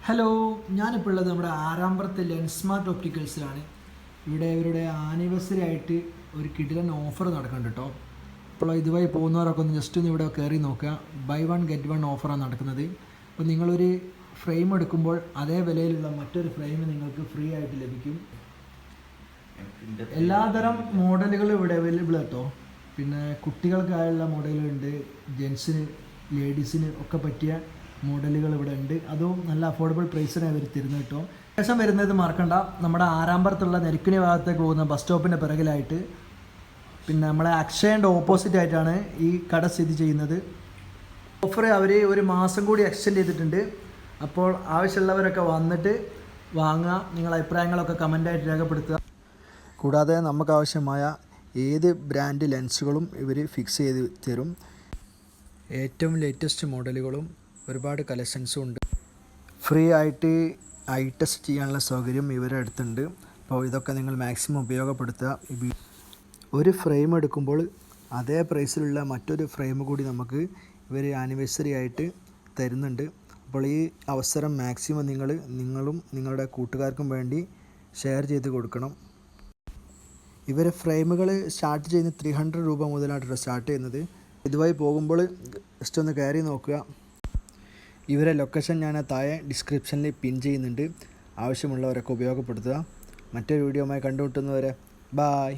Hello, ഞാനിപ്പോൾ ഉള്ളത് നമ്മുടെ ആറാമ്പറത്തെ ലെൻസ്മാർട്ട് ഒപ്റ്റിക്കൽസിലാണ്. ഇവിടെ ഇവരുടെ ആനിവേഴ്സറി ആയിട്ട് ഒരു കിടിലൻ ഓഫർ നടക്കുന്നുണ്ട് കേട്ടോ. അപ്പോൾ ഇതുവഴി പോകുന്നവരൊക്കെ ഒന്ന് ജസ്റ്റ് ഒന്ന് ഇവിടെ കയറി നോക്കുക. ബൈ വൺ ഗെറ്റ് വൺ ഓഫറാണ് നടക്കുന്നത്. അപ്പോൾ നിങ്ങളൊരു ഫ്രെയിം എടുക്കുമ്പോൾ അതേ വിലയിലുള്ള മറ്റൊരു ഫ്രെയിം നിങ്ങൾക്ക് ഫ്രീ ആയിട്ട് ലഭിക്കും. എല്ലാതരം മോഡലുകളും ഇവിടെ അവൈലബിൾ കേട്ടോ. പിന്നെ കുട്ടികൾക്കായുള്ള മോഡലുകളുണ്ട്, ജെൻസിന് ലേഡീസിന് ഒക്കെ പറ്റിയ മോഡലുകൾ ഇവിടെ ഉണ്ട്. അതും നല്ല അഫോർഡബിൾ പ്രൈസിന് അവർ തരുന്നത് കേട്ടോ. ശേഷം വരുന്നത് മറക്കണ്ട, നമ്മുടെ ആറാമ്പറത്തുള്ള നെരുക്കുനി ഭാഗത്തേക്ക് പോകുന്ന ബസ് സ്റ്റോപ്പിൻ്റെ പിറകിലായിട്ട്, പിന്നെ നമ്മളെ അക്ഷയൻ്റെ ഓപ്പോസിറ്റ് ആയിട്ടാണ് ഈ കട സ്ഥിതി ചെയ്യുന്നത്. ഓഫർ അവർ ഒരു മാസം കൂടി എക്സ്റ്റെൻഡ് ചെയ്തിട്ടുണ്ട്. അപ്പോൾ ആവശ്യമുള്ളവരൊക്കെ വന്നിട്ട് വാങ്ങുക. നിങ്ങളുടെ അഭിപ്രായങ്ങളൊക്കെ കമൻ്റായിട്ട് രേഖപ്പെടുത്തുക. കൂടാതെ നമുക്ക് ആവശ്യമായ ഏത് ബ്രാൻഡ് ലെൻസുകളും ഇവർ ഫിക്സ് ചെയ്ത് തരും. ഏറ്റവും ലേറ്റസ്റ്റ് മോഡലുകളും ഒരുപാട് കളക്ഷൻസും ഉണ്ട്. ഫ്രീ ആയിട്ട് ഐ ടെസ്റ്റ് ചെയ്യാനുള്ള സൗകര്യം ഇവരുടെ അടുത്തുണ്ട്. അപ്പോൾ ഇതൊക്കെ നിങ്ങൾ മാക്സിമം ഉപയോഗപ്പെടുത്തുക. ഒരു ഫ്രെയിം എടുക്കുമ്പോൾ അതേ പ്രൈസിലുള്ള മറ്റൊരു ഫ്രെയിം കൂടി നമുക്ക് ഇവർ ആനിവേഴ്സറി ആയിട്ട് തരുന്നുണ്ട്. അപ്പോൾ ഈ അവസരം മാക്സിമം നിങ്ങളും നിങ്ങളുടെ കൂട്ടുകാർക്കും വേണ്ടി ഷെയർ ചെയ്ത് കൊടുക്കണം. ഇവരെ ഫ്രെയിമുകൾ സ്റ്റാർട്ട് ചെയ്യുന്നത് 300 രൂപ മുതലായിട്ടാണ് സ്റ്റാർട്ട് ചെയ്യുന്നത്. ഇതുവഴി പോകുമ്പോൾ ജസ്റ്റ് ഒന്ന് കയറി നോക്കുക. ഇവരെ ലൊക്കേഷൻ ഞാൻ താഴെ ഡിസ്ക്രിപ്ഷനിൽ പിൻ ചെയ്യുന്നുണ്ട്. ആവശ്യമുള്ളവരൊക്കെ ഉപയോഗപ്പെടുത്തുക. മറ്റൊരു വീഡിയോയുമായി കണ്ടുമുട്ടുന്നവരെ ബായ്.